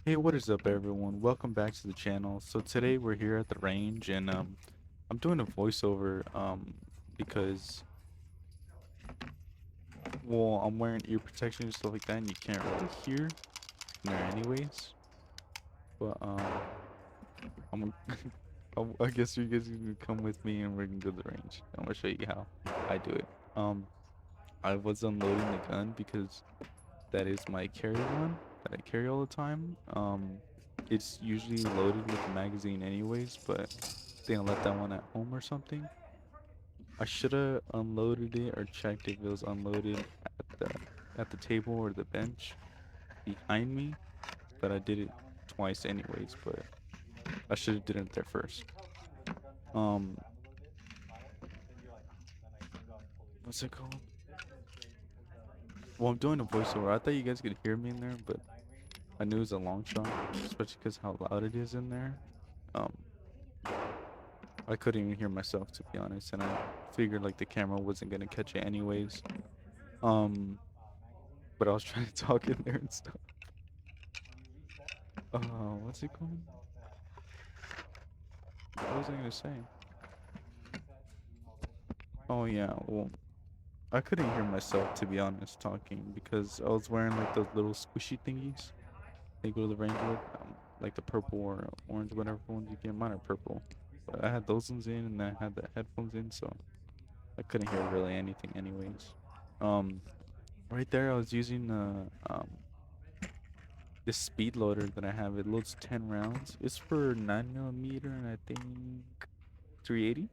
Hey, what is up, everyone? Welcome back to the channel. So today we're here at the range, and I'm doing a voiceover because well, I'm wearing ear protection and stuff like that, and you can't really hear in there anyways. But I'm I guess you guys can come with me, and we're gonna go to the range. I'm gonna show you how I do it. Um, I was unloading the gun because that is my carry one that I carry all the time. It's usually loaded with a magazine anyways, but I think I left that one at home or something. I should have unloaded it or checked if it was unloaded at the table or the bench behind me, but I did it twice anyways, but I should have did it there first. Um, what's it called? Well, I'm doing a voiceover. I thought you guys could hear me in there, but I knew it was a long shot, especially because how loud it is in there. Um, I couldn't even hear myself to be honest, and I figured like the camera wasn't gonna catch it anyways. Um, but I was trying to talk in there and stuff. What's it called? What was I gonna say? Oh yeah, well, I couldn't hear myself to be honest talking because I was wearing like those little squishy thingies they go to the range with, like the purple or orange, whatever ones you get. Mine are purple, but I had those ones in and I had the headphones in, so I couldn't hear really anything anyways. Um, right there I was using this speed loader that I have. It loads 10 rounds. It's for 9mm and I think 380.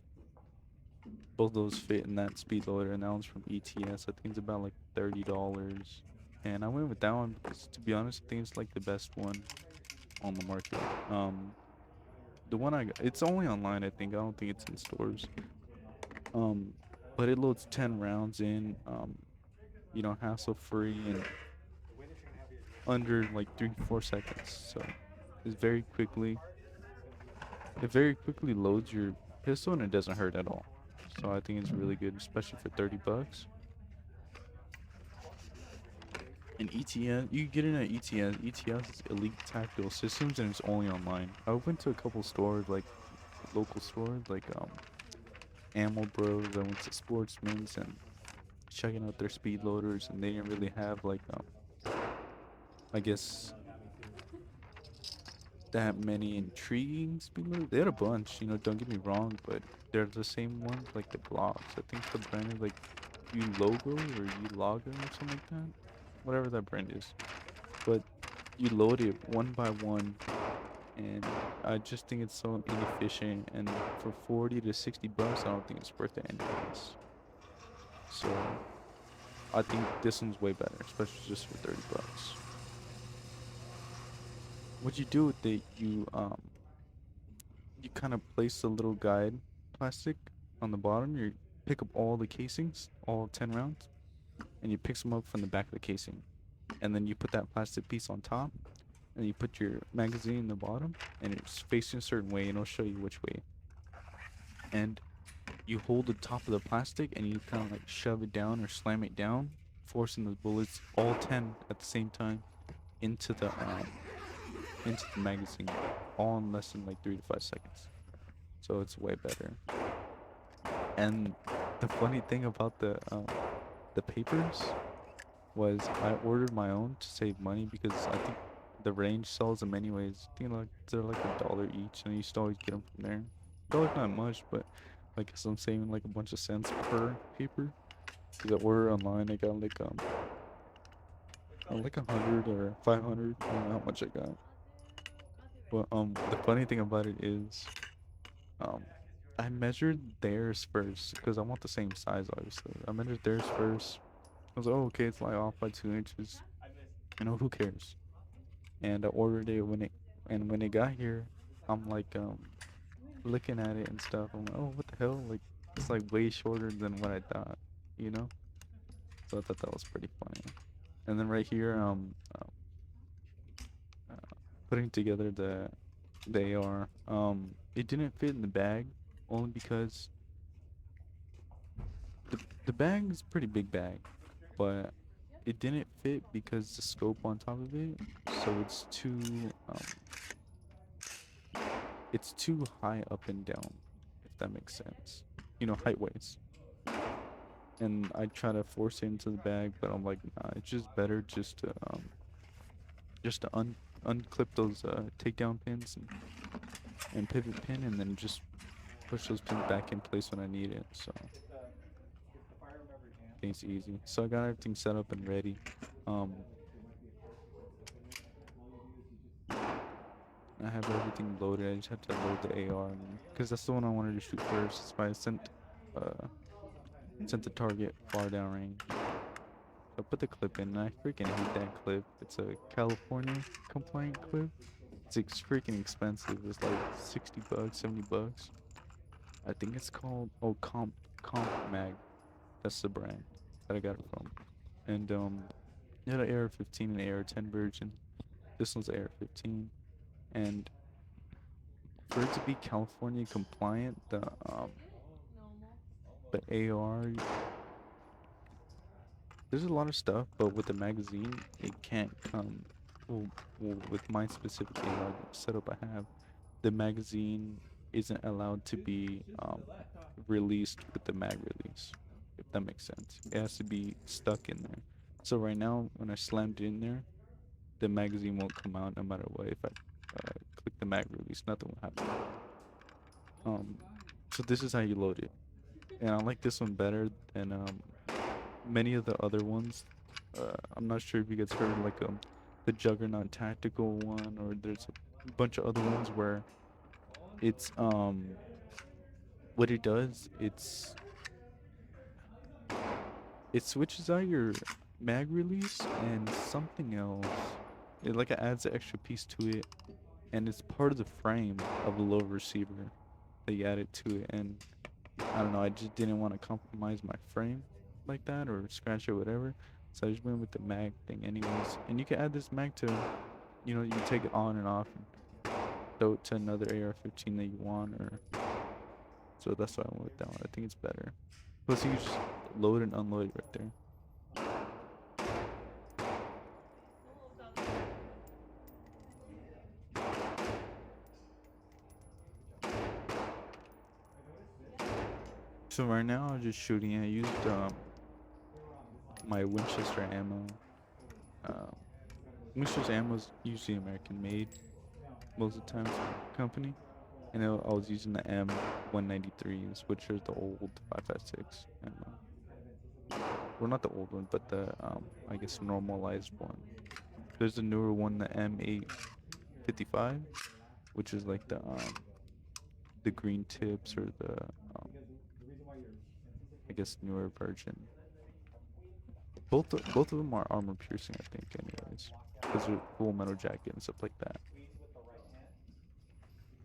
Both those fit in that speed loader, and that one's from ETS. I think it's about like $30. And I went with that one because, to be honest, I think it's like the best one on the market. The one I got, it's only online. I think I don't think it's in stores. Um, but it loads 10 rounds in. Hassle free and under like 3 to 4 seconds. So it's very quickly. It very quickly loads your pistol and it doesn't hurt at all. So I think it's really good, especially for $30. And ETS, you get in at ETS. ETS is Elite Tactical Systems, and it's only online. I went to a couple stores, like local stores, like Ammo Bros. I went to Sportsman's and checking out their speed loaders, and they didn't really have like I guess that many intriguing speed loaders. They had a bunch, don't get me wrong, but they're the same ones like the Glocks. I think the brand is like U Logo or U Lago or something like that. Whatever that brand is. But you load it one by one, and I just think it's so inefficient, and for 40 to 60 bucks I don't think it's worth it anyways. So I think this one's way better, especially just for 30 bucks. What you do with it, you kind of place a little guide plastic on the bottom. You pick up all the casings, all 10 rounds, and you pick some up from the back of the casing, and then you put that plastic piece on top, and you put your magazine in the bottom, and it's facing a certain way, and it'll show you which way. And you hold the top of the plastic, and you kind of like shove it down or slam it down, forcing the bullets, all 10 at the same time, into the magazine, all in less than like 3 to 5 seconds. So it's way better. And the funny thing about the papers was I ordered my own to save money because I think the range sells them anyways. I think like they're like $1 each, and you still always get them from there. $1's not much, but like so I'm saving like a bunch of cents per paper. Cause I ordered online, I got like 100 or 500. I don't know how much I got. But the funny thing about it is, um, I measured theirs first because I want the same size. Obviously, I measured theirs first. I was like, oh, okay, it's like off by 2 inches. Who cares? And I ordered it when it got here, I'm like looking at it and stuff. I'm like, oh, what the hell? Like it's like way shorter than what I thought, you know? So I thought that was pretty funny. And then right here, putting together the AR, it didn't fit in the bag only because the bag is a pretty big bag, but it didn't fit because the scope on top of it, so it's too high up and down, if that makes sense. You know, height ways. And I try to force it into the bag, but I'm like, nah, it's just better just to unclip those takedown pins and pivot pin, and then just push those pins back in place when I need it. So I think it's easy. So I got everything set up and ready. Um, I have everything loaded. I just have to load the AR, because that's the one I wanted to shoot first. That's why I uh sent the target far down range. So I put the clip in, and I freaking hate that clip. It's a California compliant clip. It's freaking expensive. It's like 60 bucks, 70 bucks. I think it's called, oh, Comp Mag. That's the brand that I got it from. And it had an AR-15 and AR-10 version. This one's AR-15. And for it to be California compliant, the AR, there's a lot of stuff, but with the magazine, it can't come. Well, with my specific AR setup I have, the magazine isn't allowed to be released with the mag release, if that makes sense. It has to be stuck in there. So right now, when I slammed it in there, the magazine won't come out no matter what. If I click the mag release, nothing will happen. Um, so this is how you load it, and I like this one better than many of the other ones. I'm not sure if you guys heard like the Juggernaut tactical one, or there's a bunch of other ones where it's what it does, it switches out your mag release and something else. It like adds an extra piece to it, and it's part of the frame of the low receiver that you add it to it. And I don't know, I just didn't want to compromise my frame like that or scratch it or whatever. So I just went with the mag thing anyways. And you can add this mag to, you can take it on and off and throw it to another AR-15 that you want, or so that's why I went with that one. I think it's better. Plus you can just load and unload it right there. So right now I'm just shooting it. I used my Winchester ammo. Um, Winchester ammo is usually American made most of the time from the company. And I was using the M193s, which are the old 5.56 ammo. Well, not the old one, but the I guess normalized one. There's a newer one, the M855, which is like the green tips, or the I guess newer version. Both of them are armor piercing, I think, anyways, because they're full metal jacket and stuff like that.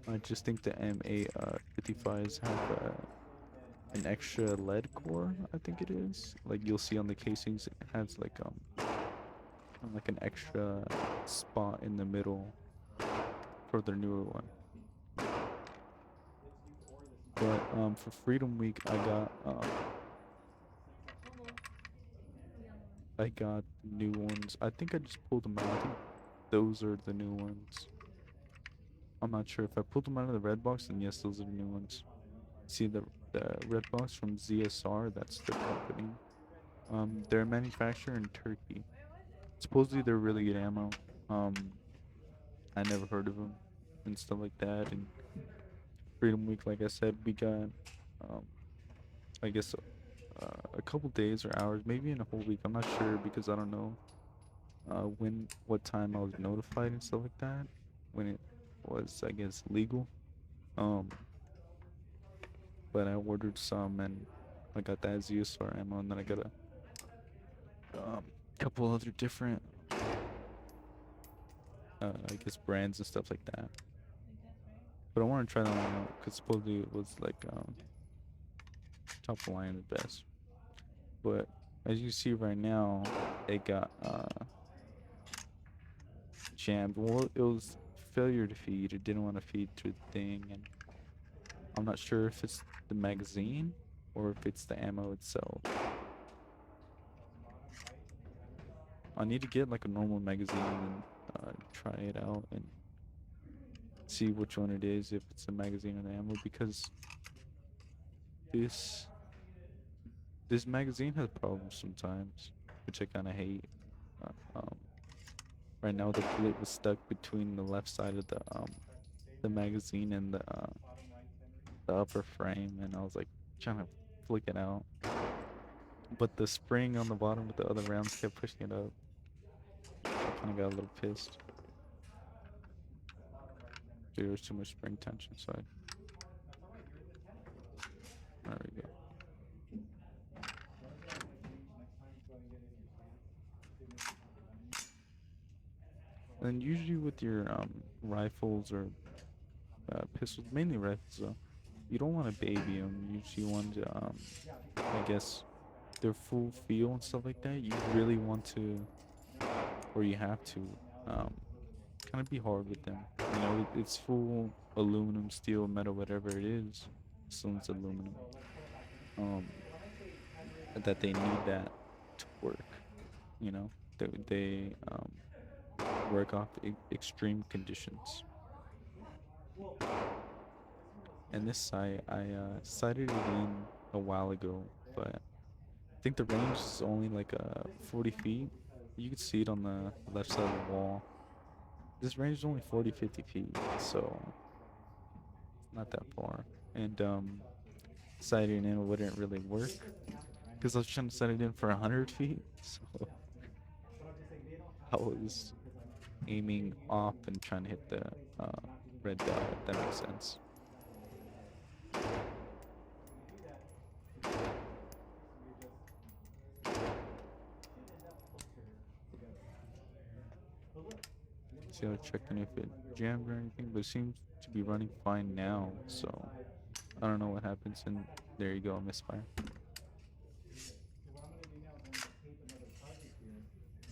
I just think the M855s have an extra lead core, I think it is. Like you'll see on the casings, it has like an extra spot in the middle for their newer one. But for Freedom Week, I got new ones. I think I just pulled them out. I think those are the new ones. I'm not sure if I pulled them out of the red box, and yes, those are the new ones. See the red box from ZSR? That's the company. They're a manufacturer in Turkey. Supposedly they're really good ammo. Um, I never heard of them and stuff like that. And Freedom Week, like I said, we got, um, I guess, a couple days or hours, maybe in a whole week. I'm not sure because I don't know what time I was notified and stuff like that. When it was, I guess, legal. Um, but I ordered some, and I got that ZSR ammo, and then I got a couple other different, I guess, brands and stuff like that. But I want to try that one out because supposedly it was like top of the line, the best. But as you see right now, it got jammed. Well, it was failure to feed. It didn't want to feed through the thing, and I'm not sure if it's the magazine or if it's the ammo itself. I need to get like a normal magazine and try it out and see which one it is, if it's the magazine or the ammo, because this this magazine has problems sometimes, which I kind of hate. Uh, um, right now the bullet was stuck between the left side of the magazine and the upper frame, and I was like trying to flick it out, but the spring on the bottom with the other rounds kept pushing it up. I kind of got a little pissed. There was too much spring tension, so there we go. And usually with your rifles or pistols, mainly rifles, though, you don't want to baby them. You usually want to, I guess, their full feel and stuff like that. You really want to, or you have to, um, kind of be hard with them. You know, it's full aluminum, steel, metal, whatever it is. Still it's aluminum. Um, that they need that to work. You know, they work off extreme conditions. And this site, I sighted it in a while ago, but I think the range is only like 40 feet. You can see it on the left side of the wall. This range is only 40, 50 feet, so it's not that far. And sighting in wouldn't really work because I was trying to sight it in for 100 feet, so I was aiming off and trying to hit the red dot, if that makes sense. See, I was checking if it jammed or anything, but it seems to be running fine now, so I don't know what happens, and there you go, a misfire.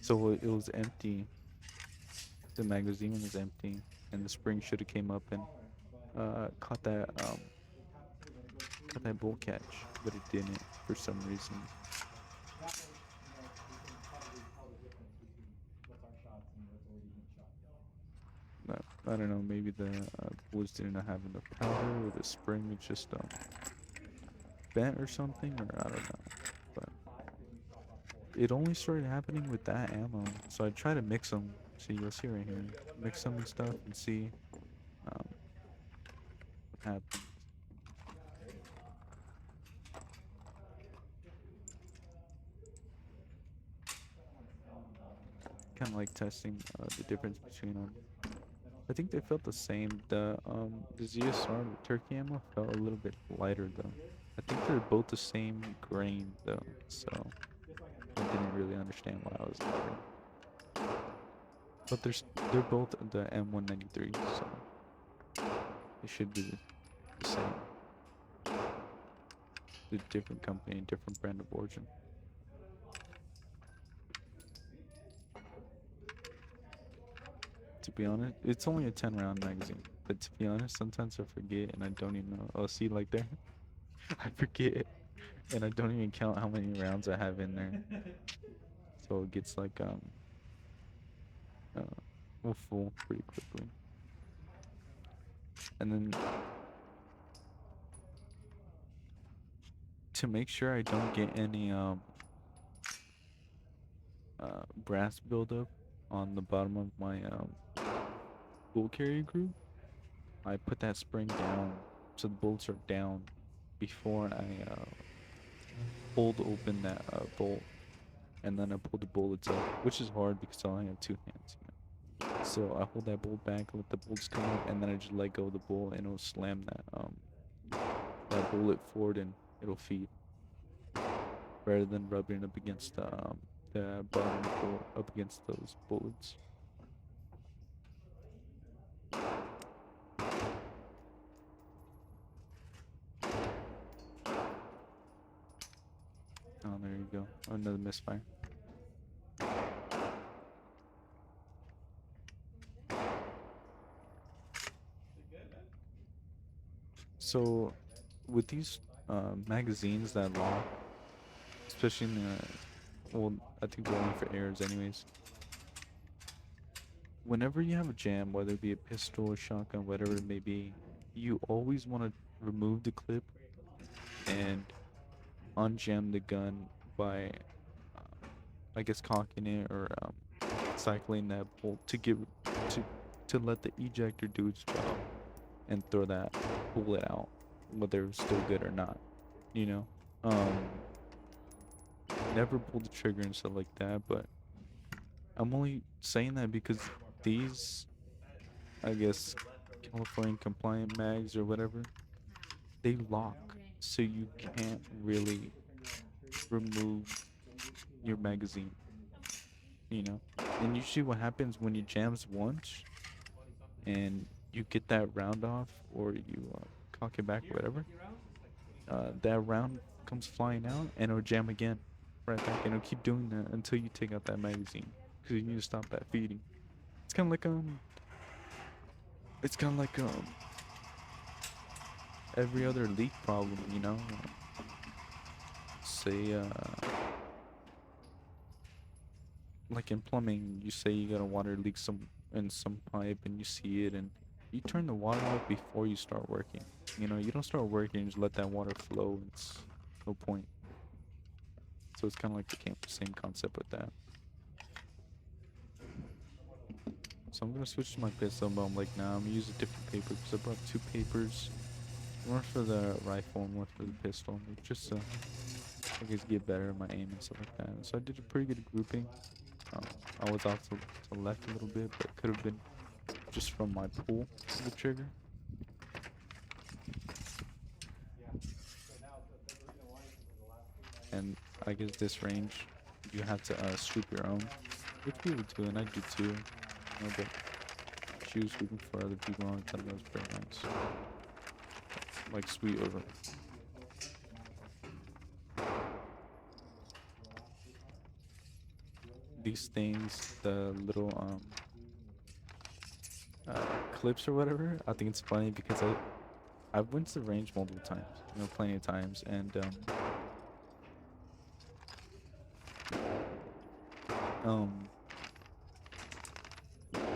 So it was empty. The magazine was empty, and the spring should have came up and caught that bull catch, but it didn't for some reason. I don't know. Maybe the bullets didn't have enough powder, or the spring was just bent or something, or I don't know. But it only started happening with that ammo, so I try to mix them. See, you'll see right here, mix them and stuff, and see um, what happens. Kind of like testing the difference between them. I think they felt the same. The ZSR, the turkey ammo, felt a little bit lighter though. I think they're both the same grain though, so I didn't really understand why I was different. But they're both the M193, so they should be the same. The different company, different brand of origin. To be honest, it's only a 10 round magazine. But to be honest, sometimes I forget and I don't even know. Oh, see, like there, I forget and I don't even count how many rounds I have in there. So it gets like uh, well, full pretty quickly. And then to make sure I don't get any brass buildup on the bottom of my bull carrier group, I put that spring down so the bolts are down before I pulled open that bolt, and then I pull the bullets up, which is hard because I only have two hands. So I hold that bolt back, let the bolts come up, and then I just let go of the bolt, and it'll slam that bullet forward, and it'll feed rather than rubbing up against the bottom of the bolt up against those bullets. Oh, there you go. Another misfire. So, with these magazines that lock, especially in Well, I think they're only for errors anyways. Whenever you have a jam, whether it be a pistol or shotgun, whatever it may be, you always want to remove the clip and unjam the gun by, I guess, cocking it or cycling that bolt to to let the ejector do its job and throw that bullet out, whether it's still good or not. You know, um, never pull the trigger and stuff like that. But I'm only saying that because these, I guess, California compliant mags or whatever, they lock, so you can't really remove your magazine. You know, and usually what happens when you jams once and you get that round off or you cock it back, whatever, that round comes flying out and it'll jam again right back and it'll keep doing that until you take out that magazine because you need to stop that feeding. It's kind of like it's kind of like every other leak problem, you know. Say like in plumbing, you say you got a water leak some in some pipe and you see it and you turn the water off before you start working. You know, you don't start working and just let that water flow. It's no point. So it's kind of like the same concept with that. So I'm gonna switch to my pistol, but I'm like, nah, I'm gonna use a different paper because I brought two papers, one for the rifle and one for the pistol, just to, I guess, get better at my aim and stuff like that. So I did a pretty good grouping. Um, I was off to the left a little bit, but could have been just from my pull of the trigger. And I guess this range, you have to sweep your own, which people do, and I do too. You know, but shoe sweeping for other people, I thought that was pretty nice. Like sweet over. These things, the little clips or whatever, I think it's funny because I've went to the range multiple times, you know, plenty of times, and um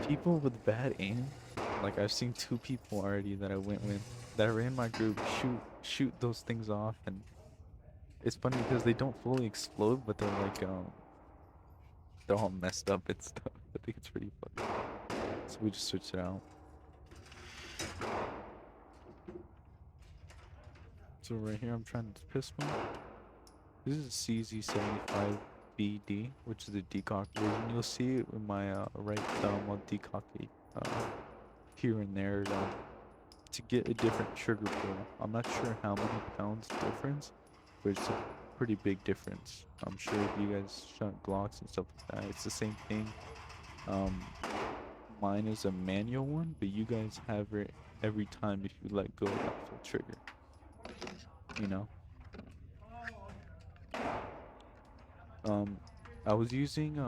people with bad aim, like I've seen two people already that I went with that are in my group shoot those things off, and it's funny because they don't fully explode, but they're all messed up and stuff. I think it's pretty funny. So we just switched it out. So right here I'm trying to pistol. This is CZ75BD, which is the decock version. You'll see it with my right thumb. I'll decock it here and there to get a different trigger pull. I'm not sure how many pounds difference, but it's a pretty big difference. I'm sure if you guys shot Glocks and stuff like that, it's the same thing. Um, Mine is a manual one, but you guys have it every time if you let go of that full trigger. You know. Um, I was using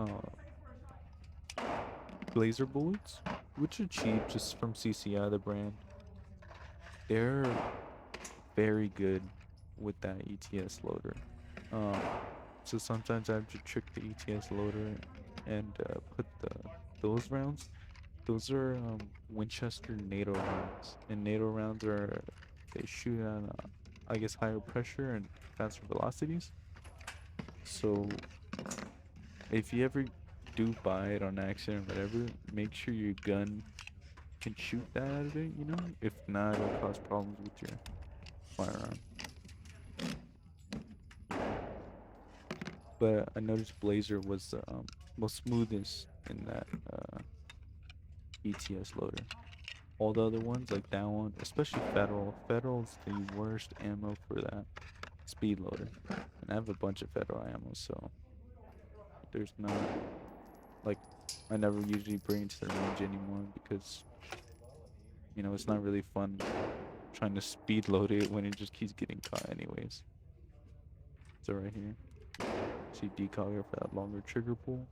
laser bullets, which are cheap, just from CCI, the brand. They're very good with that ETS loader. Um, so sometimes I have to trick the ETS loader and put those rounds. Those are Winchester NATO rounds, and NATO rounds are they shoot at I guess higher pressure and faster velocities. So if you ever do buy it on accident or whatever, make sure your gun can shoot that out of it, you know? If not, it'll cause problems with your firearm. But I noticed Blazer was the most smoothest in that ETS loader. All the other ones, like that one, especially Federal's the worst ammo for that speed loader. And I have a bunch of Federal ammo, so there's not, like, I never usually bring it to the range anymore because, you know, it's not really fun trying to speed load it when it just keeps getting caught anyways. So right here, see decogger for that longer trigger pull.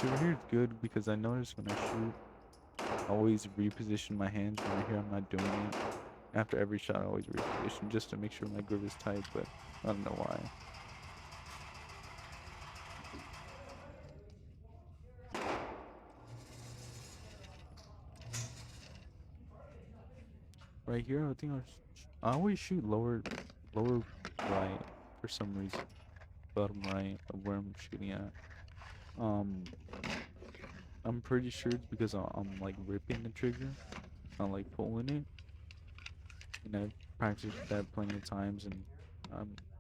So over here it's good because I notice when I shoot, always reposition my hands when I hear I'm not doing it. After every shot, I always reposition just to make sure my grip is tight, but I don't know why. Right here, I think I always shoot lower right for some reason. Bottom right of where I'm shooting at. Um, I'm pretty sure it's because I'm like ripping the trigger, not like pulling it. And I've practiced that plenty of times, and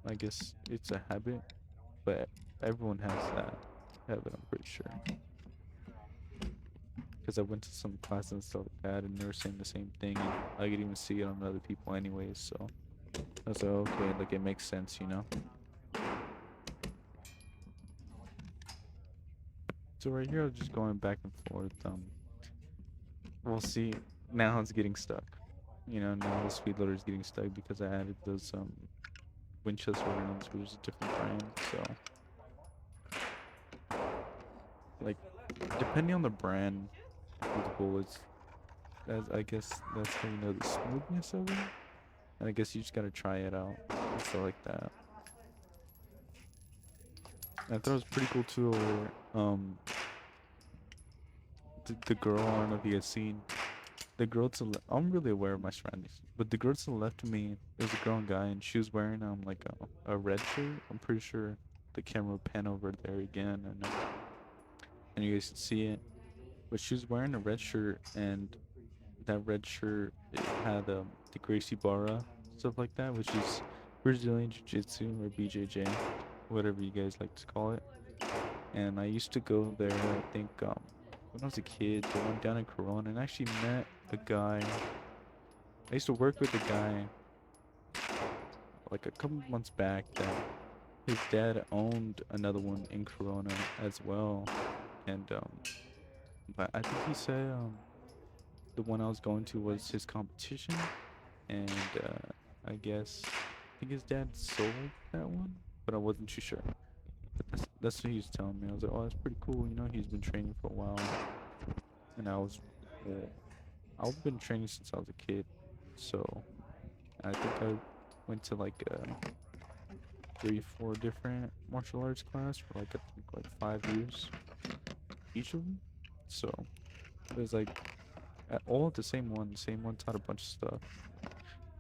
I guess it's a habit. But everyone has that habit, I'm pretty sure. Because I went to some classes and stuff like that, and they were saying the same thing, and I could even see it on other people anyways. So I was like, okay, like it makes sense, you know. So right here, I was just going back and forth. We'll see. Now it's getting stuck. You know, now the speed loader is getting stuck because I added those Winchester rounds, which is a different brand. So like, depending on the brand of the bullets, as I guess that's how you know the smoothness of it. And I guess you just gotta try it out and stuff like that. And I thought it was pretty cool too. Where, the girl, I don't know if you guys seen the girl to I'm really aware of my surroundings, but the girl to the left of me is a girl and guy, and she was wearing like a red shirt. I'm pretty sure the camera will pan over there again, and you guys can see it. But she was wearing a red shirt, and that red shirt it had the Gracie Barra stuff like that, which is Brazilian Jiu Jitsu or BJJ, whatever you guys like to call it. And I used to go there, I think, when I was a kid, I went down in Corona and actually met a guy. I used to work with a guy like a couple months back that his dad owned another one in Corona as well. And but I think he said the one I was going to was his competition, and I guess I think his dad sold that one, but I wasn't too sure. But that's what he was telling me. I was like, oh, that's pretty cool. You know, he's been training for a while, and well, I've been training since I was a kid, so I think I went to like 3, 4 different martial arts class for like I think like 5 years each of them. So it was like all at the same one. The same one taught a bunch of stuff.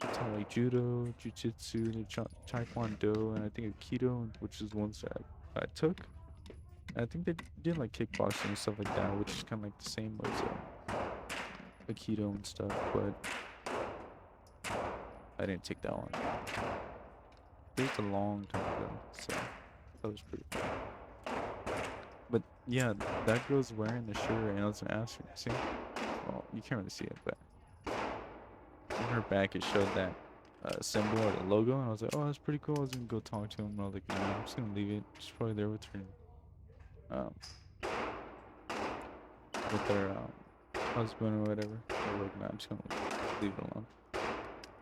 It taught like judo, jujitsu, taekwondo, and I think aikido, which is the ones that I took. I think they did like kickboxing and stuff like that, which is kind of like the same as aikido and stuff, but I didn't take that one. It was a long time ago, so that was pretty cool. But yeah, that girl's wearing the shirt, and I was gonna ask her. See, well, you can't really see it, but on her back it showed that symbol or the logo, and I was like, oh, that's pretty cool. I was gonna go talk to him, and I was like, nah, I'm just gonna leave it. She's probably there um, with her husband or whatever. So I was like, nah, I'm just gonna leave it alone.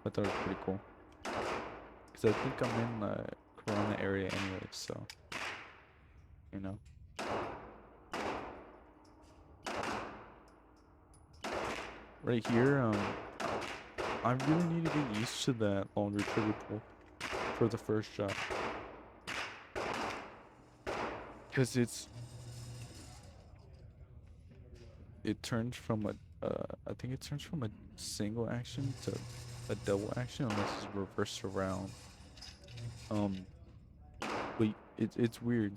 But that was pretty cool. Because I think I'm in the Corona area anyway, so, you know. Right here, I really need to get used to that longer trigger pull for the first shot. Because it turns from I think it turns from a single action to a double action unless it's reversed around. Um, but it's weird.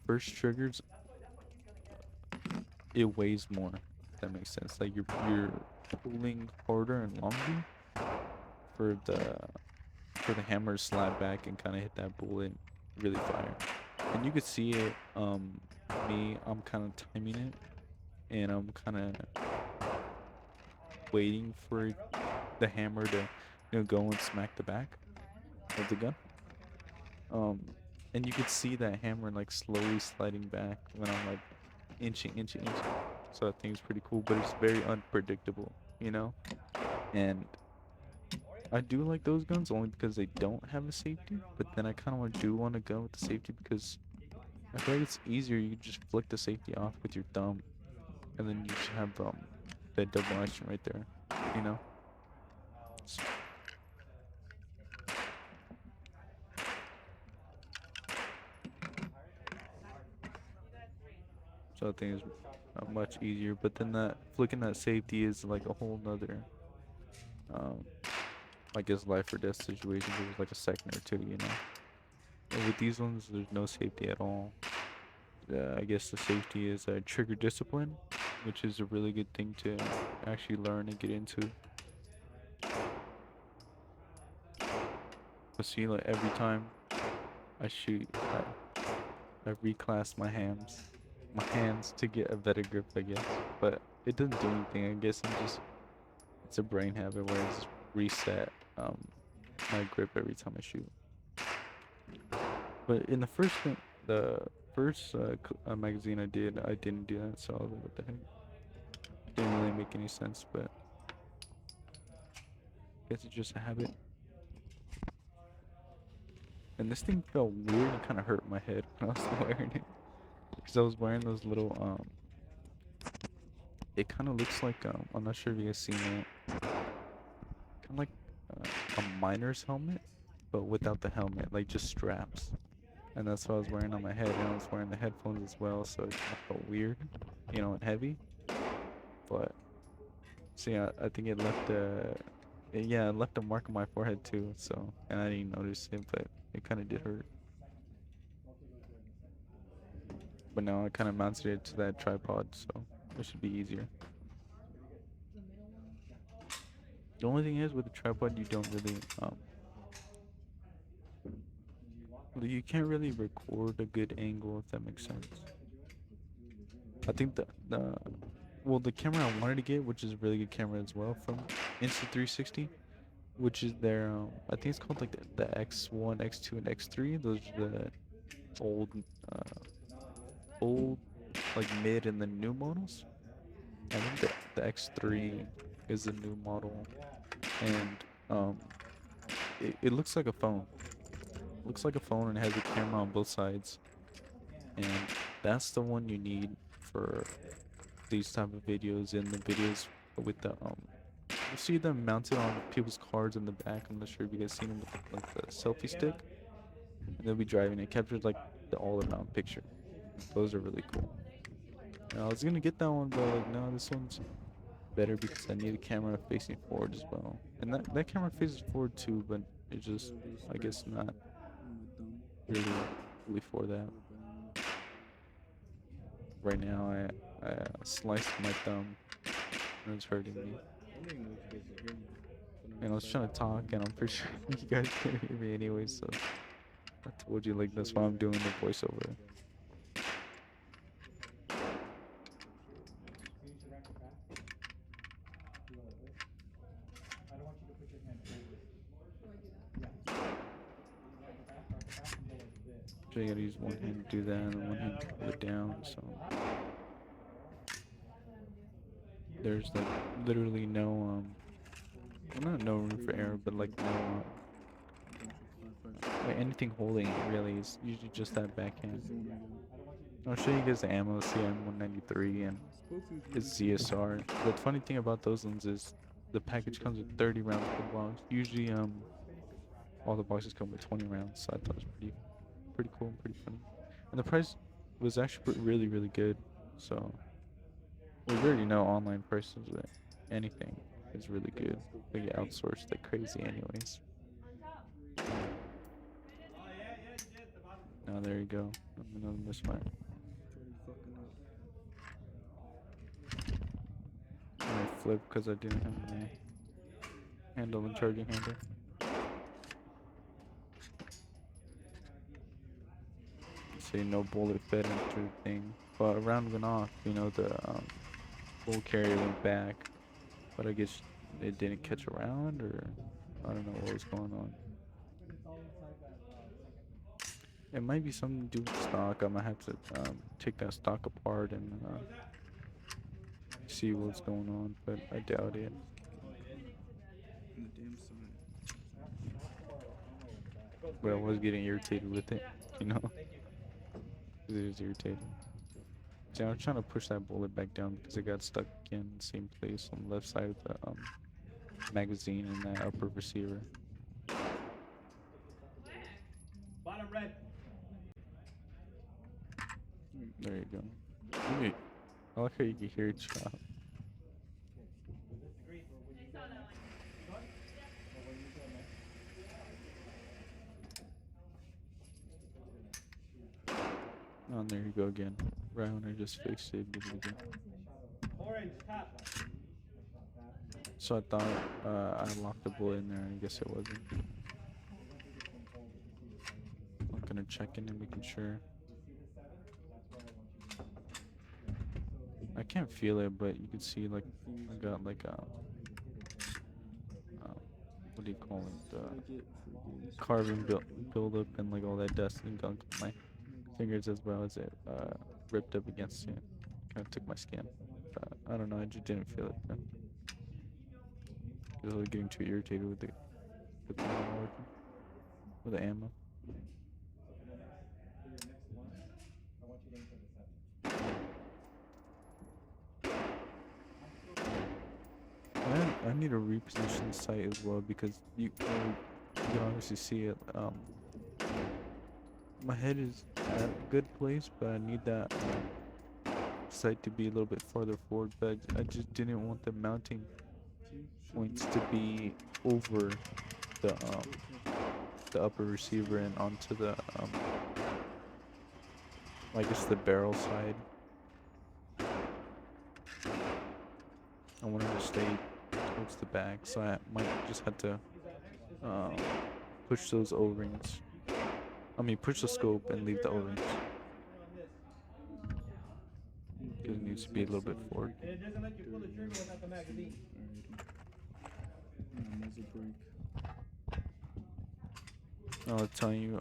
First triggers, it weighs more. If that makes sense. Like you're pulling harder and longer for the hammer to slap back and kind of hit that bullet really fire. And you could see it. I'm kind of timing it, and I'm kind of waiting for the hammer to, go and smack the back of the gun. Um, and you could see that hammer like slowly sliding back when I'm like inching. So I think it's pretty cool, but it's very unpredictable, you know. And I do like those guns only because they don't have a safety. But then I kind of do want to go with the safety because I feel like it's easier. You can just flick the safety off with your thumb, and then you just have that double action right there, you know. S- So I think it's much easier. But then that flicking that safety is like a whole nother, um, I guess life or death situation. It was like a second or two, you know. And with these ones, there's no safety at all. I guess the safety is trigger discipline, which is a really good thing to actually learn and get into. But see, like every time I shoot, I reclass my hands to get a better grip, I guess. But it doesn't do anything. I guess it's a brain habit where I just reset my grip every time I shoot. But in the first magazine I didn't do that. So I was like, what the heck? Didn't really make any sense, but I guess it's just a habit. And this thing felt weird and kind of hurt my head when I was wearing it because I was wearing those little It kind of looks like I'm not sure if you guys seen it. Kind of like a miner's helmet, but without the helmet, like just straps. And that's what I was wearing on my head, and I was wearing the headphones as well, so it kind of felt weird, you know, and heavy. But see, I think yeah, it left a mark on my forehead too. So, and I didn't notice it, but it kind of did hurt. But now I kind of mounted it to that tripod, so it should be easier. The only thing is with the tripod, you don't really you can't really record a good angle if that makes sense. I think the camera I wanted to get, which is a really good camera as well from Insta360, which is their I think it's called like the X1, X2, and X3. Those are the old uh old like mid and the new models. I think the X3 is the new model, and um it looks like a phone. Looks like a phone and has a camera on both sides, and that's the one you need for these type of videos. And the videos with the you see them mounted on people's cars in the back. I'm not sure if you guys seen them with like the selfie stick, and they'll be driving. It captures like the all around picture. Those are really cool. And I was gonna get that one, but like no, this one's better because I need a camera facing forward as well. And that camera faces forward too, but it's just I guess not really really for that. Right now I sliced my thumb and it's hurting me. And I was trying to talk, and I'm pretty sure you guys can't hear me anyway, so I told you, like, that's why I'm doing the voiceover. So you gotta use one hand to do that, and then one hand to pull it down, so there's, like, literally no, well, not no room for error, but, like, no, like, anything holding it, really, is usually just that backhand. I'll show you guys the ammo, CM193, and his ZSR. The funny thing about those ones is the package comes with 30 rounds per box. Usually, all the boxes come with 20 rounds, so I thought it was pretty cool and pretty funny. And the price was actually really really good. So we already know online prices with anything is really good. They get outsourced like crazy anyways. Now there you go. Another misfire. I flipped because I didn't have my handle and charging handle. Say no bullet fed into the thing. But a round went off, you know, the bull carrier went back. But I guess it didn't catch around, or I don't know what was going on. It might be something to do with stock. I might have to take that stock apart and see what's going on, but I doubt it. But I was getting irritated with it, you know? 'Cause it was irritating. See, I was trying to push that bullet back down because it got stuck again in the same place on the left side of the magazine in that upper receiver. Bottom red. There you go. Wait, I like how you can hear it chop. Oh, there you go again. Right when I just fixed it, did it again. Orange top. So I thought I locked the bullet in there, and I guess it wasn't. I'm gonna check in and making sure. I can't feel it, but you can see like I got like what do you call it? Carbon build up and like all that dust and gunk on my fingers as well as it ripped up against it. Kind of took my skin. But I don't know. I just didn't feel it then. I was getting too irritated with the ammo working, with the ammo. I need to reposition the site as well because you can obviously see it. My head is at a good place, but I need that site to be a little bit farther forward. But I just didn't want the mounting points to be over the upper receiver and onto the I guess the barrel side. I wanted to stay towards the back, so I might just have to push those O-rings. I mean, push the scope and leave the O-rings. It needs to be a little bit forward. And it doesn't let you pull the trigger without the magazine. I was telling you,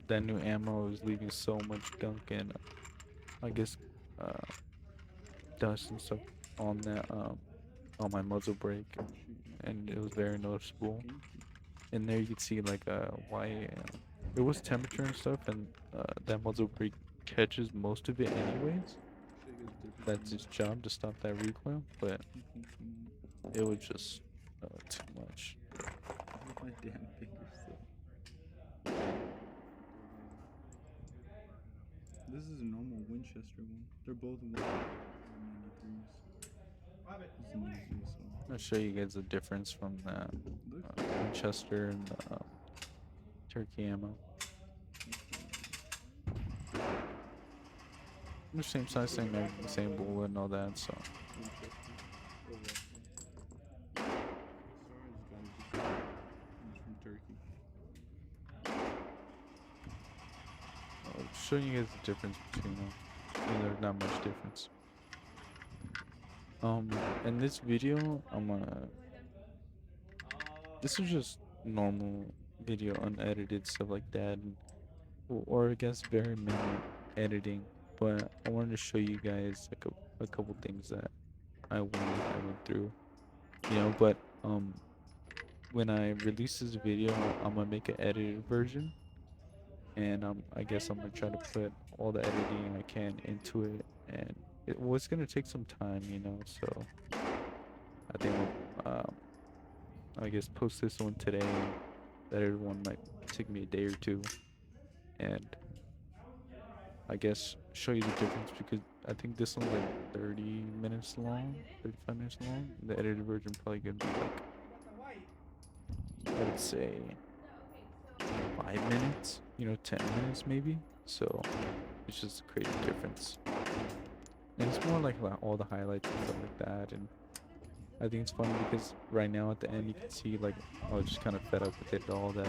that new ammo is leaving so much gunk and I guess dust and stuff on that on my muzzle brake, and it was very noticeable. In there you could see like why it was temperature and stuff, and that muzzle brake catches most of it anyways. That's its job, to stop that recoil, but it was just too much. My damn fingers still. This is a normal Winchester one. They're both 193s. It's an easy assault. I'll show you guys the difference from the Winchester and the turkey ammo. The same size, same magazine, same bullet and all that, so. From Turkey. I'll show you guys the difference between them. I mean, there's not much difference. In this video, this is just normal video, unedited, stuff like that, and, or I guess very minimal editing. But I wanted to show you guys like a couple things that I went through, you know. But when I release this video, I'm gonna make an edited version, and I guess I'm gonna try to put all the editing I can into it, and it was gonna take some time, you know. So I think I guess post this one today, and that other one might take me a day or two, and I guess show you the difference because I think this one's like 30 minutes long, 35 minutes long. The edited version probably gonna be like, I would say 5 minutes, you know, 10 minutes maybe. So it's just a crazy difference. And it's more like all the highlights and stuff like that. And I think it's funny because right now at the end you can see like I was just kind of fed up with it, all that.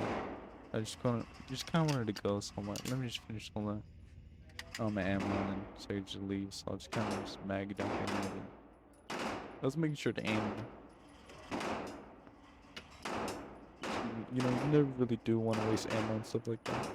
I just kind of wanted to go somewhere. Let me just finish all the my ammo and then so I could just leave. So I'll just kind of just mag it down here. I was making sure to aim. You know, you never really do want to waste ammo and stuff like that.